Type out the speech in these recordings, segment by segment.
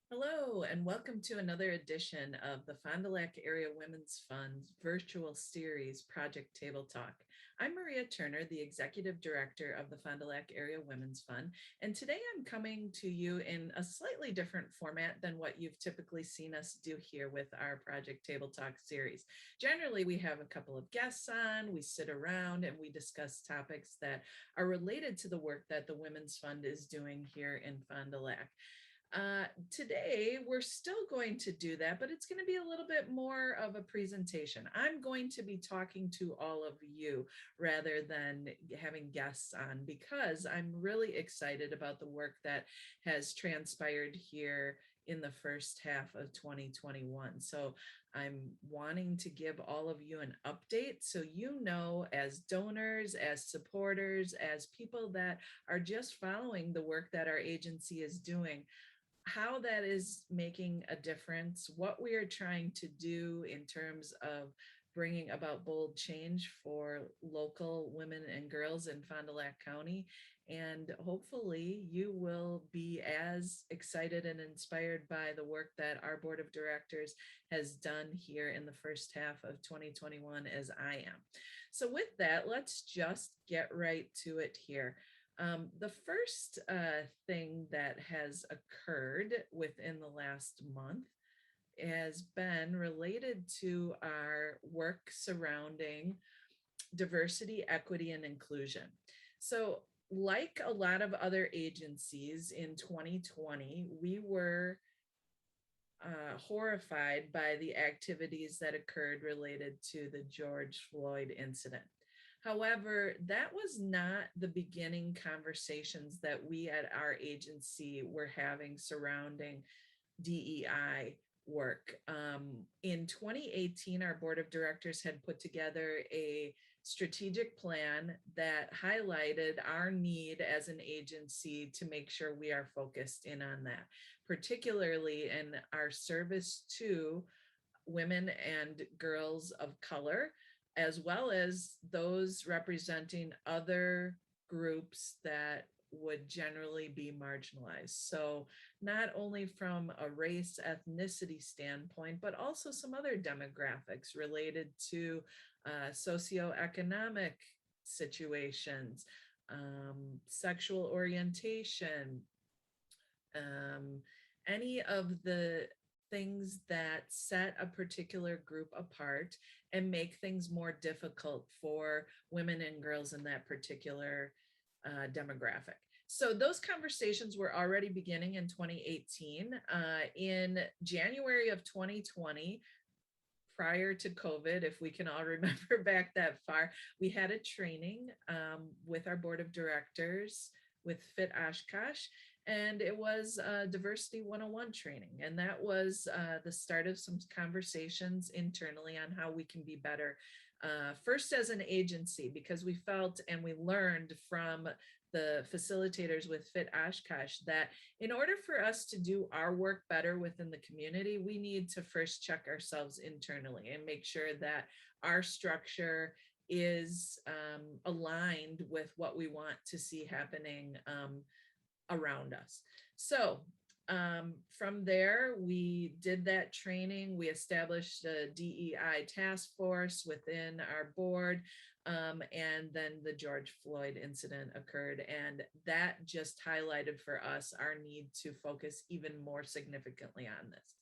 Hello, and welcome to another edition of the Fond du Lac Area Women's Fund's virtual series, Project Table Talk. I'm Maria Turner, the Executive Director of the Fond du Lac Area Women's Fund, and today I'm coming to you in a slightly different format than what you've typically seen us do here with our Project Table Talk series. Generally, we have a couple of guests on, we sit around, and we discuss topics that are related to the work that the Women's Fund is doing here in Fond du Lac. Today, we're still going to do that, but it's going to be a little bit more of a presentation. I'm going to be talking to all of you rather than having guests on because I'm really excited about the work that has transpired here in the first half of 2021. So I'm wanting to give all of you an update so you know, as donors, as supporters, as people that are just following the work that our agency is doing, how that is making a difference, what we are trying to do in terms of bringing about bold change for local women and girls in Fond du Lac County. And hopefully you will be as excited and inspired by the work that our board of directors has done here in the first half of 2021 as I am. So with that, let's just get right to it here. The first thing that has occurred within the last month has been related to our work surrounding diversity, equity, and inclusion. So, like a lot of other agencies in 2020, we were horrified by the activities that occurred related to the George Floyd incident. However, that was not the beginning conversations that we at our agency were having surrounding DEI work. In 2018, our board of directors had put together a strategic plan that highlighted our need as an agency to make sure we are focused in on that, particularly in our service to women and girls of color, as well as those representing other groups that would generally be marginalized. So not only from a race ethnicity standpoint, but also some other demographics related to socioeconomic situations, sexual orientation, um, any of the things that set a particular group apart and make things more difficult for women and girls in that particular demographic. So those conversations were already beginning in 2018. In January of 2020, prior to COVID, if we can all remember back that far, we had a training with our board of directors with Fit Oshkosh, and it was Diversity 101 training. And that was the start of some conversations internally on how we can be better. First as an agency, because we felt and we learned from the facilitators with Fit Oshkosh that in order for us to do our work better within the community, we need to first check ourselves internally and make sure that our structure is aligned with what we want to see happening around us. So from there, we did that training. We established a DEI task force within our board. And then the George Floyd incident occurred. And that just highlighted for us our need to focus even more significantly on this.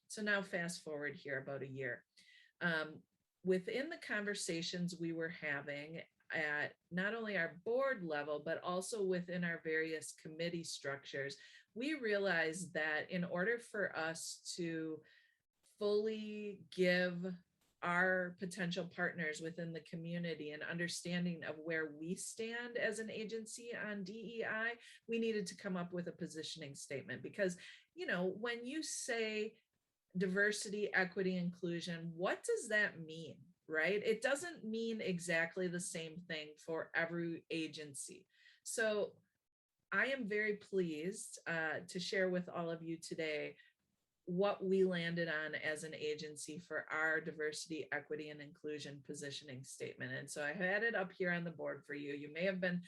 So now fast forward here about a year. Within the conversations we were having at not only our board level, but also within our various committee structures, we realized that in order for us to fully give our potential partners within the community an understanding of where we stand as an agency on DEI, we needed to come up with a positioning statement. Because, you know, when you say diversity, equity, inclusion, what does that mean, right? It doesn't mean exactly the same thing for every agency. So I am very pleased to share with all of you today what we landed on as an agency for our diversity, equity, and inclusion positioning statement. And so I had it up here on the board for you. You may have been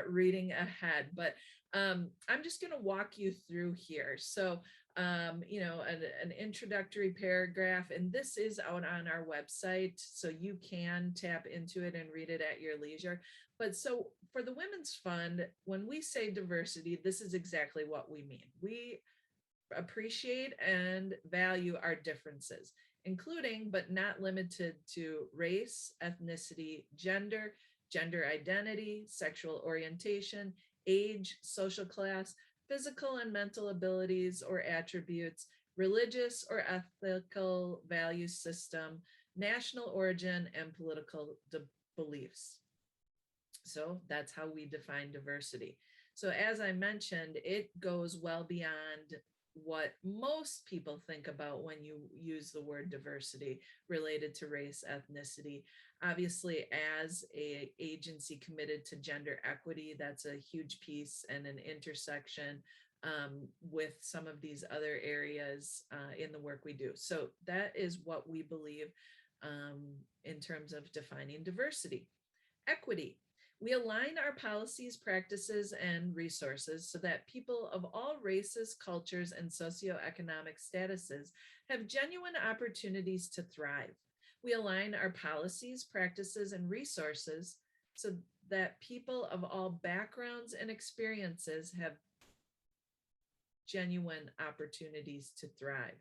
reading ahead, but I'm just going to walk you through here. So, you know, an introductory paragraph, and this is out on our website, so you can tap into it and read it at your leisure. But so for the Women's Fund, when we say diversity, this is exactly what we mean. We appreciate and value our differences, including but not limited to race, ethnicity, gender, gender identity, sexual orientation, age, social class, physical and mental abilities or attributes, religious or ethical value system, national origin, and political beliefs. So that's how we define diversity. So as I mentioned, it goes well beyond what most people think about when you use the word diversity related to race, ethnicity. Obviously, as an agency committed to gender equity, that's a huge piece and an intersection with some of these other areas in the work we do. So that is what we believe in terms of defining diversity. Equity. We align our policies, practices, and resources so that people of all races, cultures, and socioeconomic statuses have genuine opportunities to thrive. We align our policies, practices, and resources so that people of all backgrounds and experiences have genuine opportunities to thrive.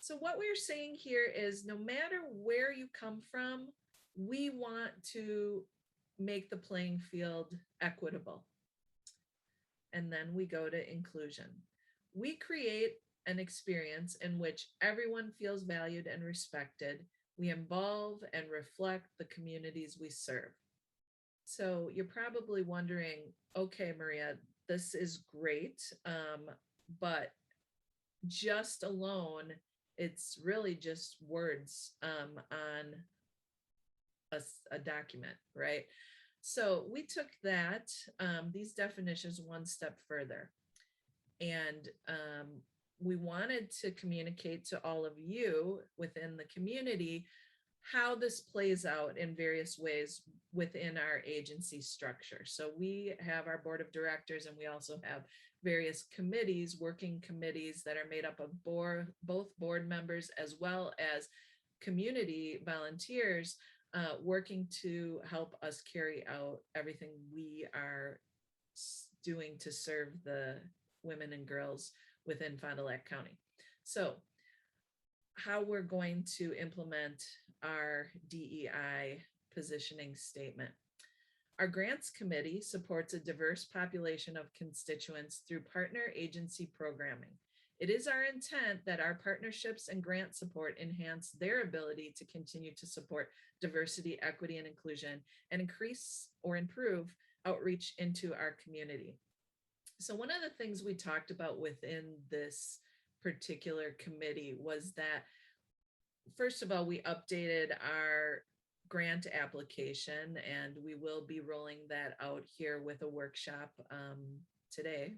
So what we're saying here is no matter where you come from, we want to make the playing field equitable. And then we go to inclusion. We create an experience in which everyone feels valued and respected. We involve and reflect the communities we serve. So you're probably wondering, okay, Maria, this is great, but just alone, it's really just words on a document, right? So we took that, these definitions one step further. And we wanted to communicate to all of you within the community how this plays out in various ways within our agency structure. So we have our board of directors, and we also have various committees, working committees that are made up of both board members as well as community volunteers working to help us carry out everything we are doing to serve the women and girls within Fond du Lac County. So how we're going to implement our DEI positioning statement. Our grants committee supports a diverse population of constituents through partner agency programming. It is our intent that our partnerships and grant support enhance their ability to continue to support diversity, equity, and inclusion, and increase or improve outreach into our community. So one of the things we talked about within this particular committee was that, first of all, we updated our grant application, and we will be rolling that out here with a workshop today,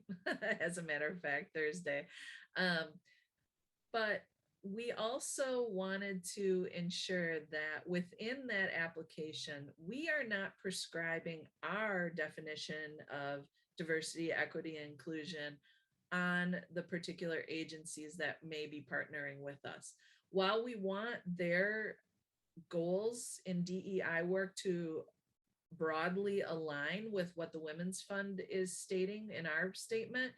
as a matter of fact, Thursday. But we also wanted to ensure that within that application, we are not prescribing our definition of diversity, equity, and inclusion on the particular agencies that may be partnering with us. While we want their goals in DEI work to broadly align with what the Women's Fund is stating in our statement,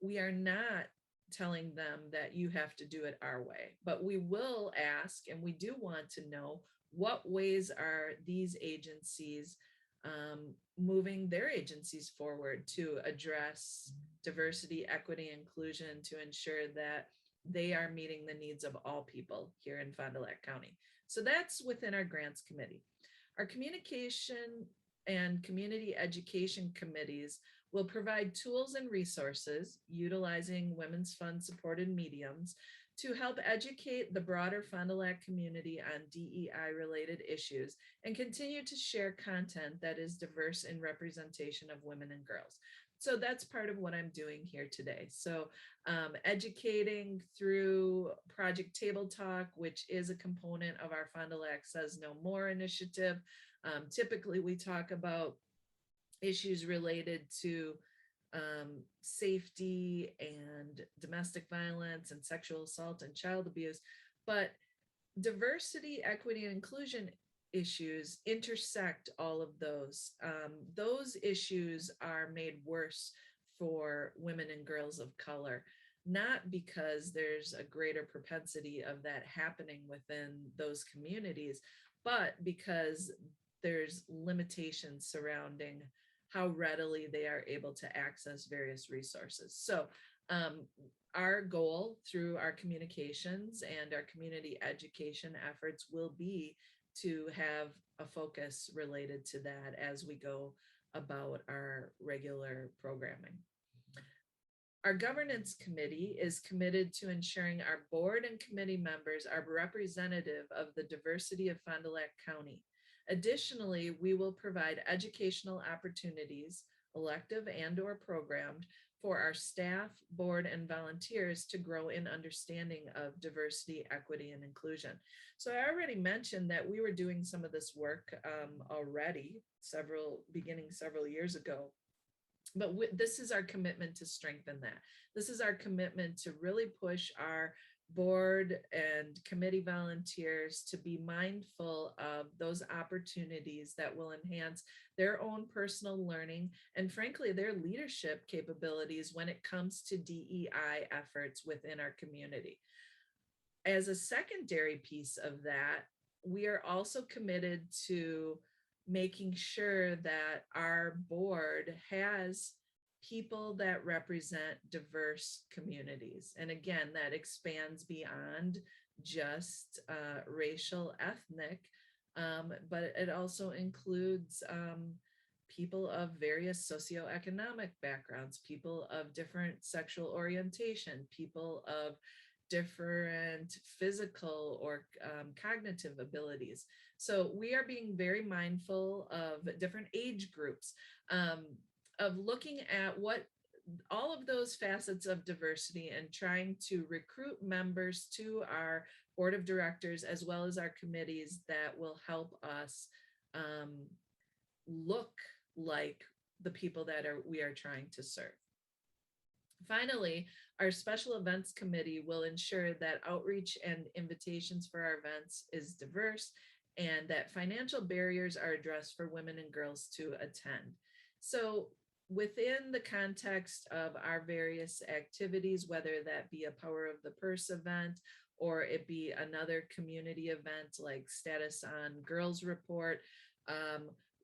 we are not telling them that you have to do it our way, but we will ask, and we do want to know, what ways are these agencies moving their agencies forward to address diversity, equity, inclusion, to ensure that they are meeting the needs of all people here in Fond du Lac County. So that's within our grants committee. Our communication and community education committees will provide tools and resources utilizing Women's Fund supported mediums to help educate the broader Fond du Lac community on DEI related issues and continue to share content that is diverse in representation of women and girls. So that's part of what I'm doing here today. So educating through Project Table Talk, which is a component of our FDL Says No More initiative. Typically, we talk about issues related to safety and domestic violence and sexual assault and child abuse, but diversity, equity, and inclusion issues intersect all of those. Those issues are made worse for women and girls of color, not because there's a greater propensity of that happening within those communities, but because there's limitations surrounding how readily they are able to access various resources. So our goal through our communications and our community education efforts will be to have a focus related to that as we go about our regular programming. Our governance committee is committed to ensuring our board and committee members are representative of the diversity of Fond du Lac County. Additionally, we will provide educational opportunities, elective and/or programmed, for our staff, board, and volunteers to grow in understanding of diversity, equity, and inclusion. So I already mentioned that we were doing some of this work already beginning several years ago. But this is our commitment to strengthen that. This is our commitment to really push our board and committee volunteers to be mindful of those opportunities that will enhance their own personal learning and, frankly, their leadership capabilities when it comes to DEI efforts within our community. As a secondary piece of that, we are also committed to making sure that our board has people that represent diverse communities. And again, that expands beyond just racial, ethnic, but it also includes people of various socioeconomic backgrounds, people of different sexual orientation, people of different physical or cognitive abilities. So we are being very mindful of different age groups, of looking at what all of those facets of diversity and trying to recruit members to our board of directors as well as our committees that will help us look like the people that we are trying to serve. Finally, our special events committee will ensure that outreach and invitations for our events is diverse and that financial barriers are addressed for women and girls to attend. So within the context of our various activities, whether that be a Power of the Purse event or it be another community event like Status on Girls Report,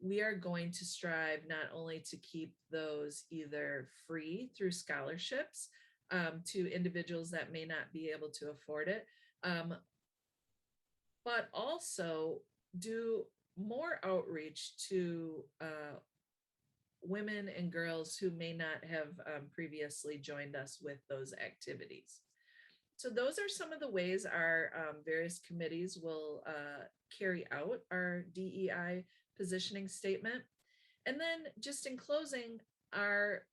we are going to strive not only to keep those either free through scholarships to individuals that may not be able to afford it, but also do more outreach to women and girls who may not have previously joined us with those activities. So those are some of the ways our various committees will carry out our DEI positioning statement. And then just in closing, our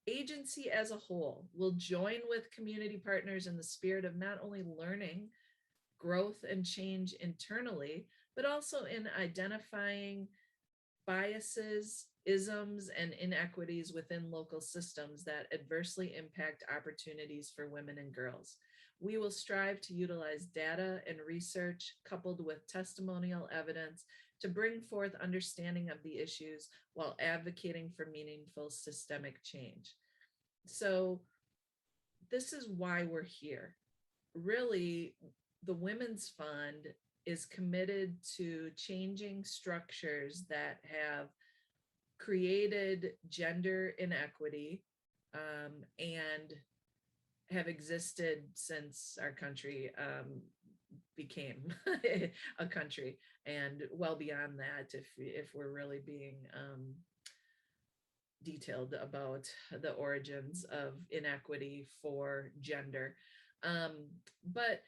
agency as a whole will join with community partners in the spirit of not only learning, growth, and change internally, but also in identifying biases, isms, and inequities within local systems that adversely impact opportunities for women and girls. We will strive to utilize data and research coupled with testimonial evidence to bring forth understanding of the issues while advocating for meaningful systemic change. So this is why we're here. Really, the Women's Fund is committed to changing structures that have created gender inequity and have existed since our country became a country, and well beyond that, if we're really being detailed about the origins of inequity for gender. But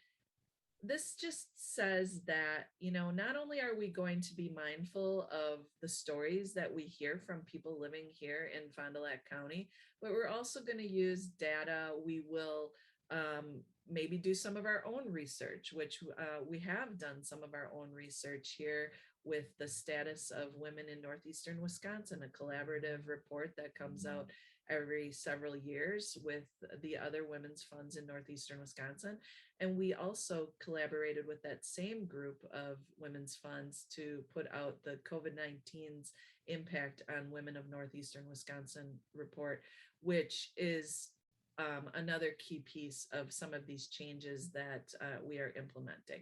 this just says that, not only are we going to be mindful of the stories that we hear from people living here in Fond du Lac County, but we're also going to use data. We will maybe do some of our own research, which we have done some of our own research here with the status of women in Northeastern Wisconsin, a collaborative report that comes out every several years with the other women's funds in Northeastern Wisconsin. And we also collaborated with that same group of women's funds to put out the COVID-19's impact on women of Northeastern Wisconsin report, which is another key piece of some of these changes that we are implementing.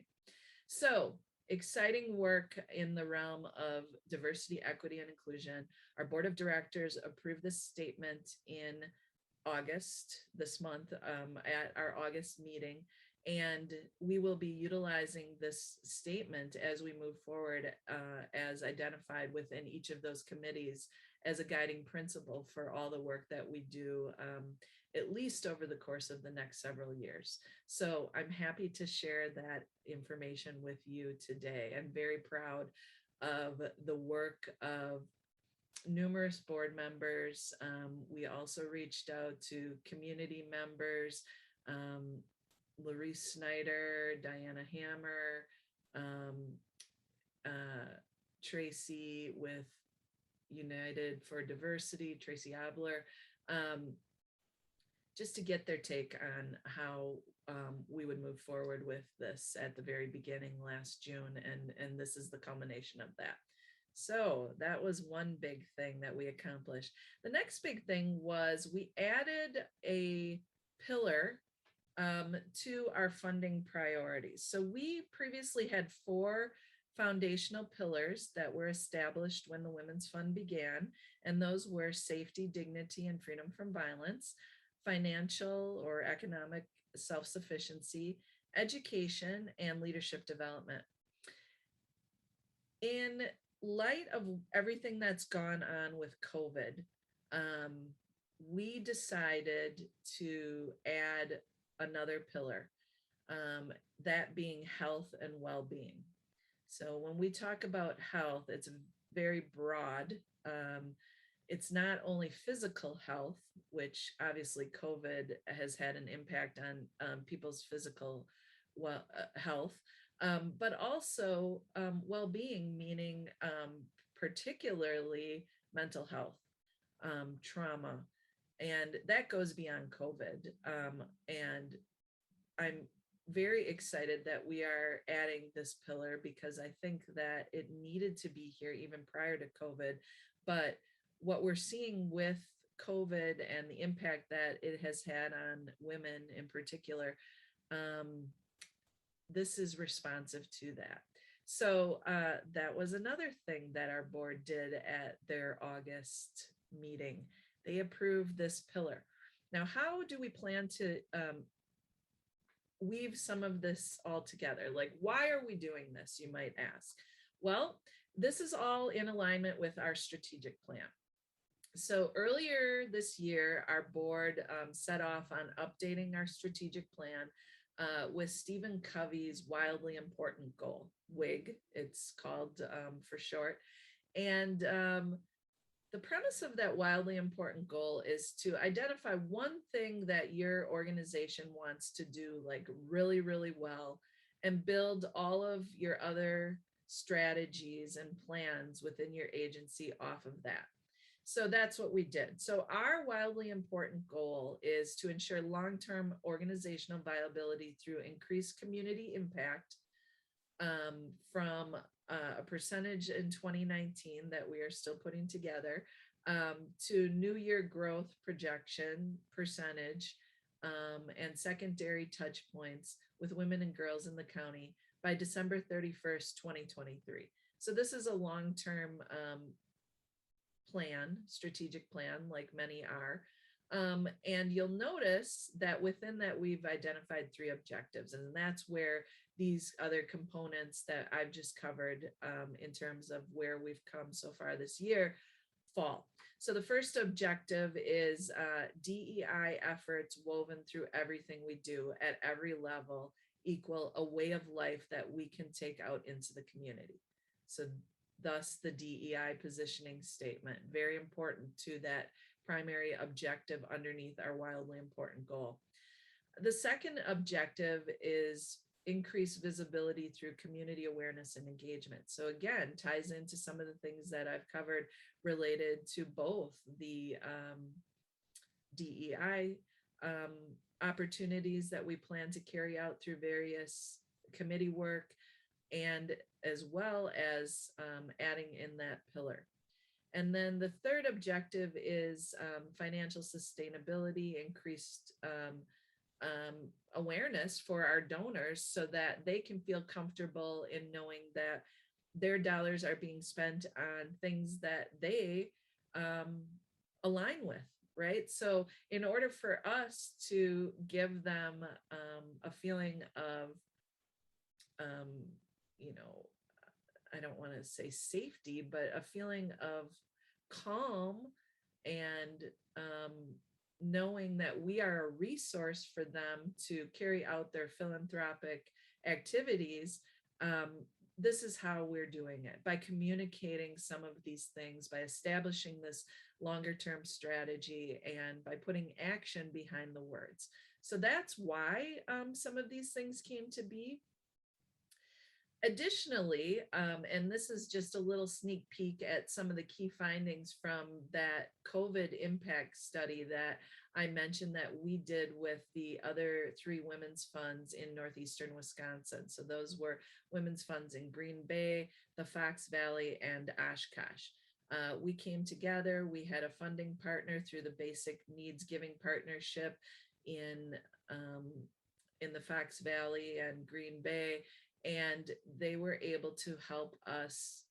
So exciting work in the realm of diversity, equity, and inclusion. Our board of directors approved this statement in August, this month, at our August meeting. And we will be utilizing this statement as we move forward, as identified within each of those committees as a guiding principle for all the work that we do, at least over the course of the next several years. So I'm happy to share that information with you today. I'm very proud of the work of numerous board members. We also reached out to community members, Larice Snyder, Diana Hammer, Tracy with United for Diversity, Tracy Abler, just to get their take on how we would move forward with this at the very beginning last June. And this is the culmination of that. So that was one big thing that we accomplished. The next big thing was we added a pillar to our funding priorities. So we previously had 4 foundational pillars that were established when the Women's Fund began, and those were safety, dignity, and freedom from violence, financial or economic self-sufficiency, education, and leadership development. In light of everything that's gone on with COVID, we decided to add another pillar, that being health and well-being. So when we talk about health, it's very broad. It's not only physical health, which obviously COVID has had an impact on people's physical health, but also well-being, meaning particularly mental health, trauma, and that goes beyond COVID. And I'm very excited that we are adding this pillar because I think that it needed to be here even prior to COVID. But what we're seeing with COVID and the impact that it has had on women in particular, this is responsive to that. So that was another thing that our board did at their August meeting. They approved this pillar. Now, how do we plan to weave some of this all together? Like, why are we doing this, you might ask? Well, this is all in alignment with our strategic plan. So earlier this year, our board set off on updating our strategic plan with Stephen Covey's wildly important goal, WIG, it's called for short. And the premise of that wildly important goal is to identify one thing that your organization wants to do like really, really well, and build all of your other strategies and plans within your agency off of that. So that's what we did. So our wildly important goal is to ensure long-term organizational viability through increased community impact, from a percentage in 2019 that we are still putting together, to new year growth projection percentage, and secondary touch points with women and girls in the county by December 31st, 2023. So this is a long-term plan, strategic plan, like many are. And you'll notice that within that, we've identified 3 objectives, and that's where these other components that I've just covered in terms of where we've come so far this year fall. So the first objective is DEI efforts woven through everything we do at every level equal a way of life that we can take out into the community. So thus the DEI positioning statement, very important to that primary objective underneath our wildly important goal. The second objective is increase visibility through community awareness and engagement. So again, ties into some of the things that I've covered related to both the DEI opportunities that we plan to carry out through various committee work, and as well as adding in that pillar. And then the third objective is financial sustainability, increased awareness for our donors so that they can feel comfortable in knowing that their dollars are being spent on things that they align with, right? So in order for us to give them a feeling of, I don't want to say safety, but a feeling of calm and knowing that we are a resource for them to carry out their philanthropic activities, this is how we're doing it, by communicating some of these things, by establishing this longer term strategy, and by putting action behind the words. So that's why some of these things came to be. Additionally, and this is just a little sneak peek at some of the key findings from that COVID impact study that I mentioned that we did with the other 3 women's funds in northeastern Wisconsin. So those were women's funds in Green Bay, the Fox Valley, and Oshkosh. We came together. We had a funding partner through the Basic Needs Giving Partnership in the Fox Valley and Green Bay. And they were able to help us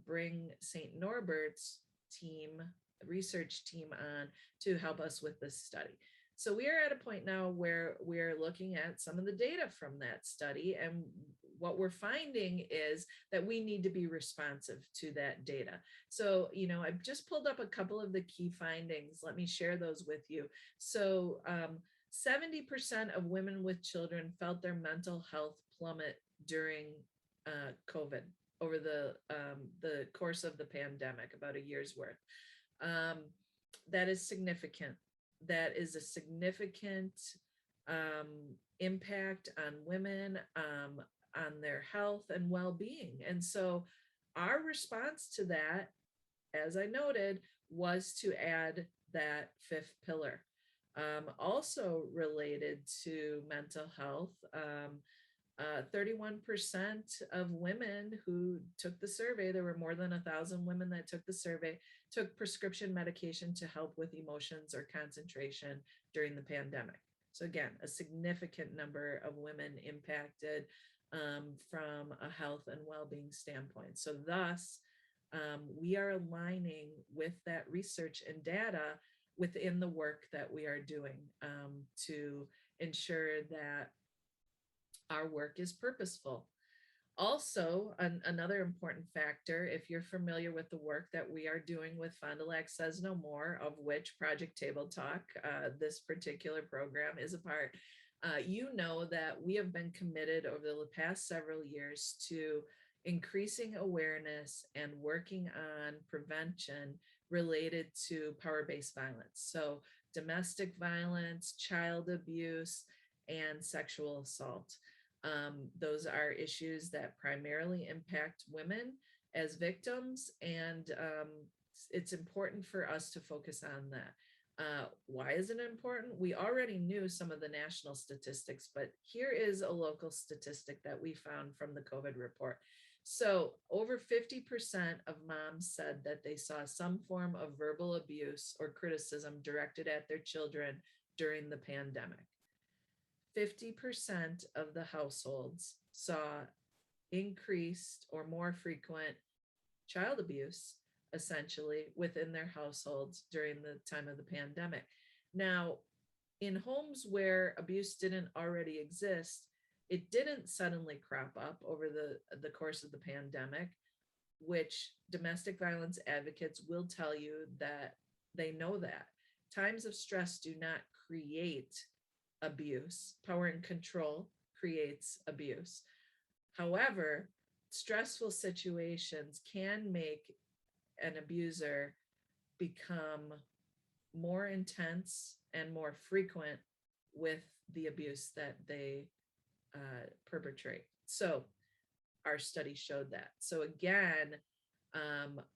bring St. Norbert's team, research team on to help us with this study. So we are at a point now where we're looking at some of the data from that study. And what we're finding is that we need to be responsive to that data. So, I've just pulled up a couple of the key findings. Let me share those with you. So 70% of women with children felt their mental health plummet during COVID over the course of the pandemic, about a year's worth. That is significant. That is a significant impact on women, on their health and well-being. And so our response to that, as I noted, was to add that 5th pillar. Also related to mental health, 31% of women who took the survey, there were more than 1,000 women that took the survey, took prescription medication to help with emotions or concentration during the pandemic. So again, a significant number of women impacted from a health and well-being standpoint. So thus, we are aligning with that research and data within the work that we are doing to ensure that our work is purposeful. Also, another important factor, if you're familiar with the work that we are doing with Fond du Lac Says No More, of which Project Table Talk, this particular program, is a part, you know that we have been committed over the past several years to increasing awareness and working on prevention related to power-based violence. So domestic violence, child abuse, and sexual assault. Those are issues that primarily impact women as victims, and it's important for us to focus on that. Why is it important? We already knew some of the national statistics, but here is a local statistic that we found from the COVID report. So over 50% of moms said that they saw some form of verbal abuse or criticism directed at their children during the pandemic. 50% of the households saw increased or more frequent child abuse, essentially, within their households during the time of the pandemic. Now, in homes where abuse didn't already exist, it didn't suddenly crop up over the course of the pandemic, which domestic violence advocates will tell you that they know that. Times of stress do not create abuse. Power and control creates abuse. However, stressful situations can make an abuser become more intense and more frequent with the abuse that they perpetrate. So our study showed that. So again,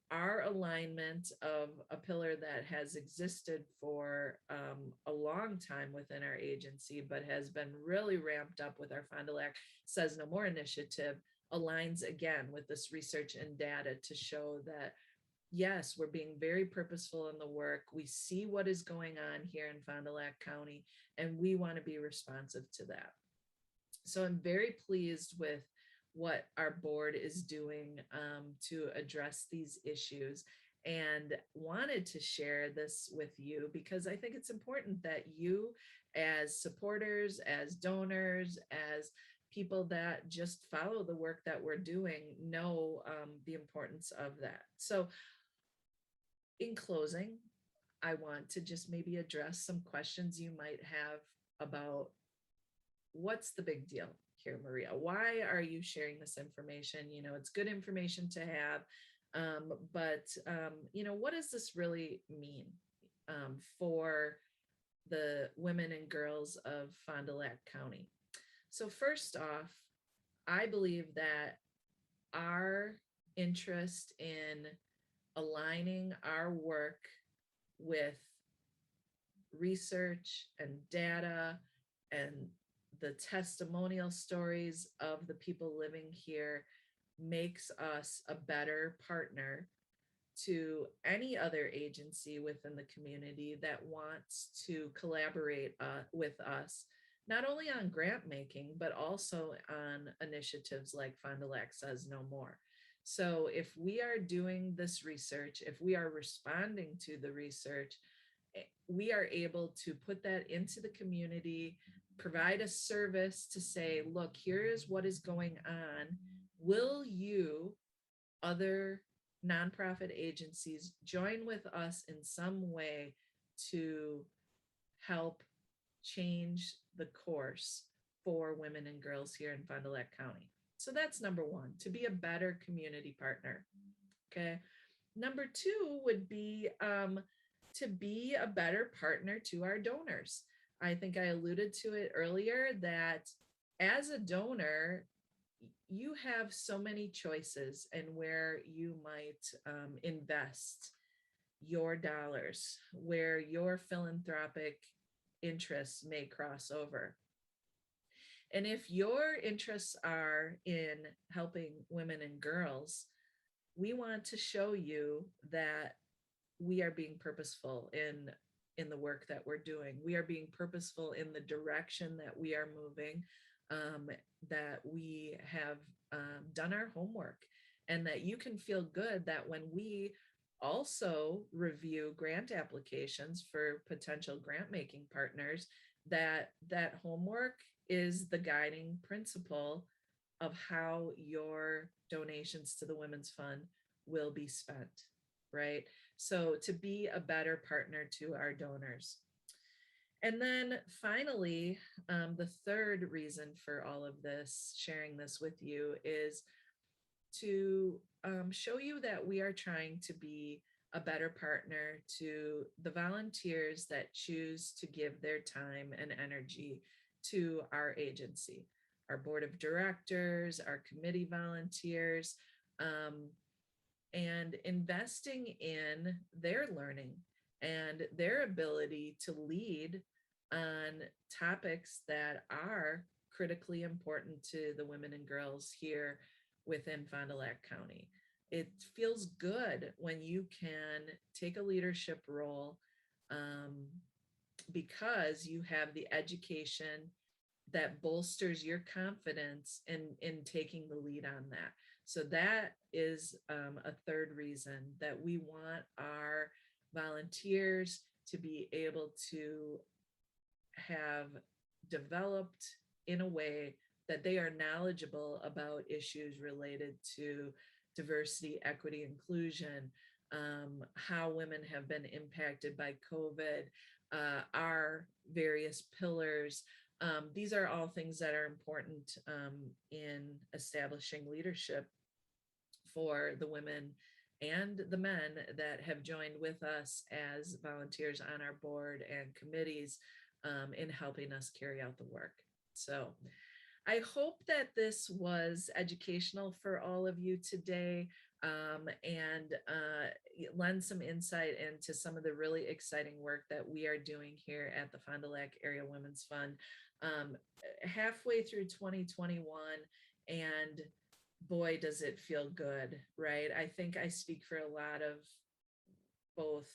our alignment of a pillar that has existed for a long time within our agency, but has been really ramped up with our Fond du Lac Says No More initiative, aligns again with this research and data to show that yes, we're being very purposeful in the work. We see what is going on here in Fond du Lac County, and we want to be responsive to that. So I'm very pleased with what our board is doing to address these issues, and wanted to share this with you because I think it's important that you, as supporters, as donors, as people that just follow the work that we're doing, know the importance of that. So in closing, I want to just maybe address some questions you might have about what's the big deal here, Maria? Why are you sharing this information? You know, it's good information to have, but you know, what does this really mean for the women and girls of Fond du Lac County? So first off, I believe that our interest in aligning our work with research and data and the testimonial stories of the people living here makes us a better partner to any other agency within the community that wants to collaborate with us, not only on grant making, but also on initiatives like Fond du Lac Says No More. So if we are doing this research, if we are responding to the research, we are able to put that into the community, provide a service to say, look, here is what is going on. Will you, other nonprofit agencies, join with us in some way to help change the course for women and girls here in Fond du Lac County? So that's number one, to be a better community partner. Okay. Number two would be to be a better partner to our donors. I think I alluded to it earlier that as a donor, you have so many choices and where you might invest your dollars, where your philanthropic interests may cross over. And if your interests are in helping women and girls, we want to show you that we are being purposeful in the work that we're doing. We are being purposeful in the direction that we are moving, that we have done our homework, and that you can feel good that when we also review grant applications for potential grant making partners, that homework is the guiding principle of how your donations to the Women's Fund will be spent, right? So to be a better partner to our donors. And then finally, the third reason for all of this, sharing this with you, is to show you that we are trying to be a better partner to the volunteers that choose to give their time and energy to our agency, our board of directors, our committee volunteers, and investing in their learning and their ability to lead on topics that are critically important to the women and girls here within Fond du Lac County. It feels good when you can take a leadership role because you have the education that bolsters your confidence in taking the lead on that. So that is a third reason that we want our volunteers to be able to have developed in a way that they are knowledgeable about issues related to diversity, equity, inclusion, how women have been impacted by COVID, our various pillars, These are all things that are important in establishing leadership for the women and the men that have joined with us as volunteers on our board and committees in helping us carry out the work. So I hope that this was educational for all of you today, and lend some insight into some of the really exciting work that we are doing here at the Fond du Lac Area Women's Fund. Halfway through 2021, and boy, does it feel good, right? I think I speak for a lot of both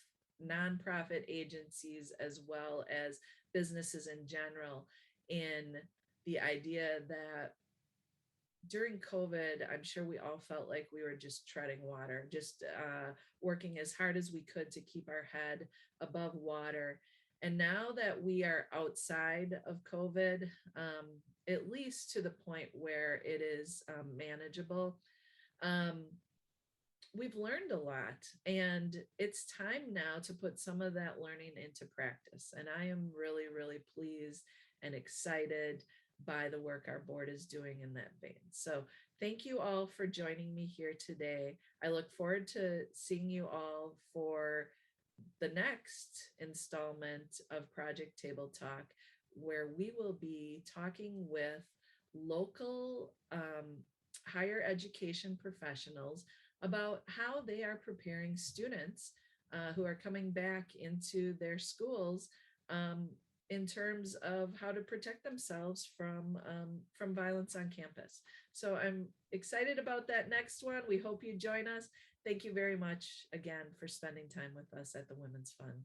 nonprofit agencies as well as businesses in general in the idea that during COVID, I'm sure we all felt like we were just treading water, just working as hard as we could to keep our head above water. And now that we are outside of COVID, at least to the point where it is manageable, um, we've learned a lot, and it's time now to put some of that learning into practice. And I am really, really pleased and excited by the work our board is doing in that vein. So thank you all for joining me here today. I look forward to seeing you all for the next installment of Project Table Talk, where we will be talking with local higher education professionals about how they are preparing students who are coming back into their schools in terms of how to protect themselves from violence on campus. So I'm excited about that next one. We hope you join us. Thank you very much again for spending time with us at the Women's Fund.